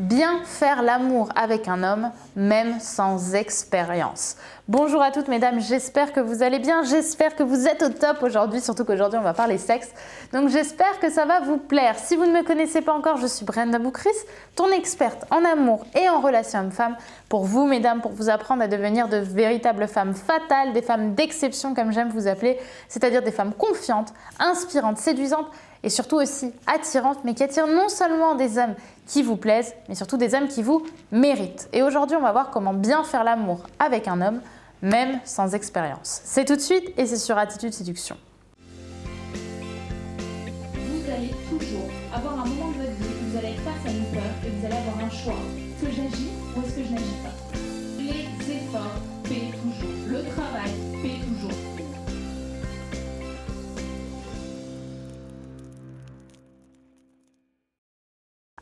bien faire l'amour avec un homme, même sans expérience. Bonjour à toutes mesdames, j'espère que vous allez bien, j'espère que vous êtes au top aujourd'hui, surtout qu'aujourd'hui on va parler sexe. Donc j'espère que ça va vous plaire. Si vous ne me connaissez pas encore, je suis Brenda Boukris, ton experte en amour et en relations hommes-femmes. Pour vous mesdames, pour vous apprendre à devenir de véritables femmes fatales, des femmes d'exception comme j'aime vous appeler, c'est-à-dire des femmes confiantes, inspirantes, séduisantes et surtout aussi attirantes, mais qui attirent non seulement des hommes qui vous plaisent, mais surtout des hommes qui vous méritent. Et aujourd'hui, on va voir comment bien faire l'amour avec un homme, même sans expérience. C'est tout de suite et c'est sur Attitude Séduction. Vous allez toujours avoir un moment de votre vie où vous allez être face à une peur et vous allez avoir un choix. Est-ce que j'agis ou est-ce que je n'agis pas? Les efforts paient toujours. Le travail paie toujours.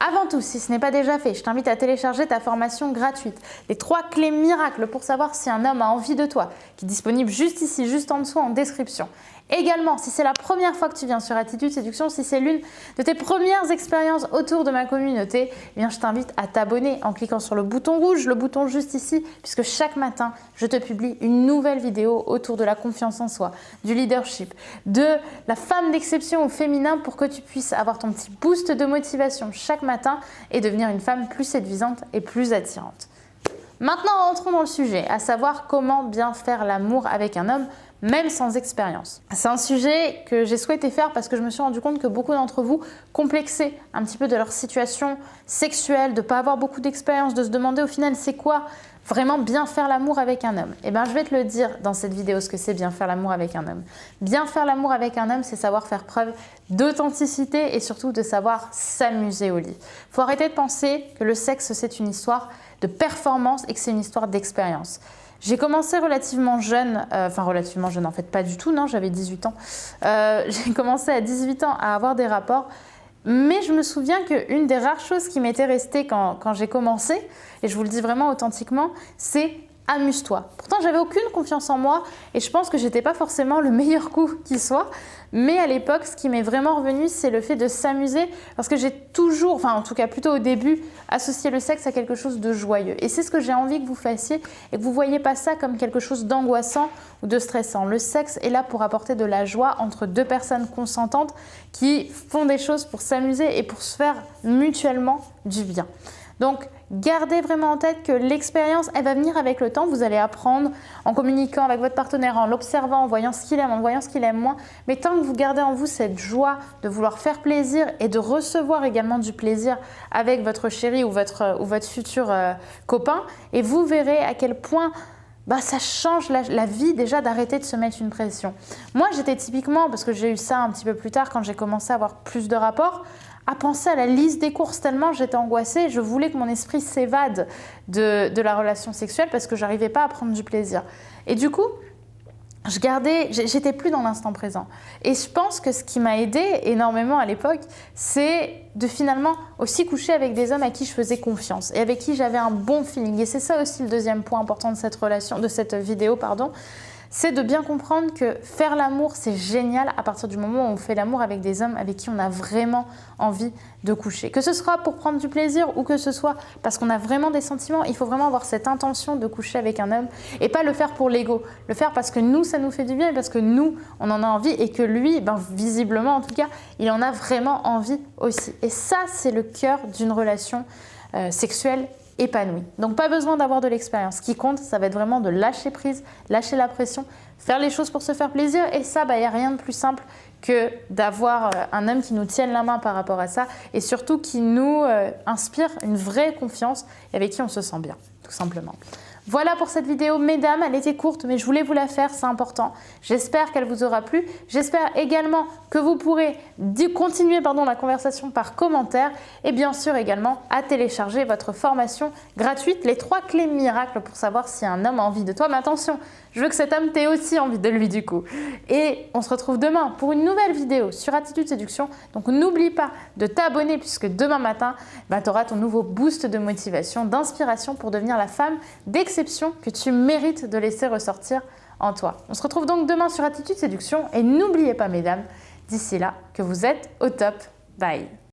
Avant tout, si ce n'est pas déjà fait, je t'invite à télécharger ta formation gratuite, les 3 clés miracles pour savoir si un homme a envie de toi, qui est disponible juste ici, juste en dessous en description. Également, si c'est la première fois que tu viens sur Attitude Séduction, si c'est l'une de tes premières expériences autour de ma communauté, eh bien, je t'invite à t'abonner en cliquant sur le bouton rouge, le bouton juste ici, puisque chaque matin, je te publie une nouvelle vidéo autour de la confiance en soi, du leadership, de la femme d'exception au féminin pour que tu puisses avoir ton petit boost de motivation chaque matin et devenir une femme plus séduisante et plus attirante. Maintenant, rentrons dans le sujet, à savoir comment bien faire l'amour avec un homme, même sans expérience. C'est un sujet que j'ai souhaité faire parce que je me suis rendu compte que beaucoup d'entre vous complexaient un petit peu de leur situation sexuelle, de ne pas avoir beaucoup d'expérience, de se demander au final c'est quoi vraiment bien faire l'amour avec un homme. Et bien je vais te le dire dans cette vidéo ce que c'est bien faire l'amour avec un homme. Bien faire l'amour avec un homme, c'est savoir faire preuve d'authenticité et surtout de savoir s'amuser au lit. Il faut arrêter de penser que le sexe c'est une histoire de performance et que c'est une histoire d'expérience. J'ai commencé relativement jeune, relativement jeune en fait pas du tout, non, j'avais 18 ans. J'ai commencé à 18 ans à avoir des rapports, mais je me souviens qu'une des rares choses qui m'était restée quand j'ai commencé, et je vous le dis vraiment authentiquement, c'est amuse-toi. Pourtant, j'avais aucune confiance en moi et je pense que j'étais pas forcément le meilleur coup qui soit. Mais à l'époque, ce qui m'est vraiment revenu, c'est le fait de s'amuser parce que j'ai toujours, enfin en tout cas plutôt au début, associé le sexe à quelque chose de joyeux. Et c'est ce que j'ai envie que vous fassiez et que vous ne voyez pas ça comme quelque chose d'angoissant ou de stressant. Le sexe est là pour apporter de la joie entre deux personnes consentantes qui font des choses pour s'amuser et pour se faire mutuellement du bien. Donc, gardez vraiment en tête que l'expérience, elle va venir avec le temps. Vous allez apprendre en communiquant avec votre partenaire, en l'observant, en voyant ce qu'il aime, en voyant ce qu'il aime moins. Mais tant que vous gardez en vous cette joie de vouloir faire plaisir et de recevoir également du plaisir avec votre chéri ou votre futur copain, et vous verrez à quel point ça change la vie déjà d'arrêter de se mettre une pression. Moi, j'étais typiquement, parce que j'ai eu ça un petit peu plus tard quand j'ai commencé à avoir plus de rapports, à penser à la liste des courses tellement j'étais angoissée. Je voulais que mon esprit s'évade de la relation sexuelle parce que j'arrivais pas à prendre du plaisir. Et du coup, j'étais plus dans l'instant présent. Et je pense que ce qui m'a aidée énormément à l'époque, c'est de finalement aussi coucher avec des hommes à qui je faisais confiance et avec qui j'avais un bon feeling. Et c'est ça aussi le deuxième point important de cette vidéo, c'est de bien comprendre que faire l'amour, c'est génial à partir du moment où on fait l'amour avec des hommes avec qui on a vraiment envie de coucher. Que ce soit pour prendre du plaisir ou que ce soit parce qu'on a vraiment des sentiments, il faut vraiment avoir cette intention de coucher avec un homme et pas le faire pour l'ego. Le faire parce que nous, ça nous fait du bien et parce que nous, on en a envie et que lui, visiblement en tout cas, il en a vraiment envie aussi. Et ça, c'est le cœur d'une relation sexuelle épanouie. Donc pas besoin d'avoir de l'expérience. Ce qui compte, ça va être vraiment de lâcher prise, lâcher la pression, faire les choses pour se faire plaisir. Et ça, il n'y a rien de plus simple que d'avoir un homme qui nous tienne la main par rapport à ça et surtout qui nous inspire une vraie confiance et avec qui on se sent bien, tout simplement. Voilà pour cette vidéo, mesdames, elle était courte, mais je voulais vous la faire, c'est important. J'espère qu'elle vous aura plu. J'espère également que vous pourrez continuer la conversation par commentaire et bien sûr également à télécharger votre formation gratuite, les 3 clés miracles pour savoir si un homme a envie de toi. Mais attention, je veux que cet homme t'ait aussi envie de lui du coup. Et on se retrouve demain pour une nouvelle vidéo sur Attitude Séduction. Donc n'oublie pas de t'abonner puisque demain matin, tu auras ton nouveau boost de motivation, d'inspiration pour devenir la femme d'exception que tu mérites de laisser ressortir en toi. On se retrouve donc demain sur Attitude Séduction et n'oubliez pas mesdames, d'ici là, que vous êtes au top. Bye!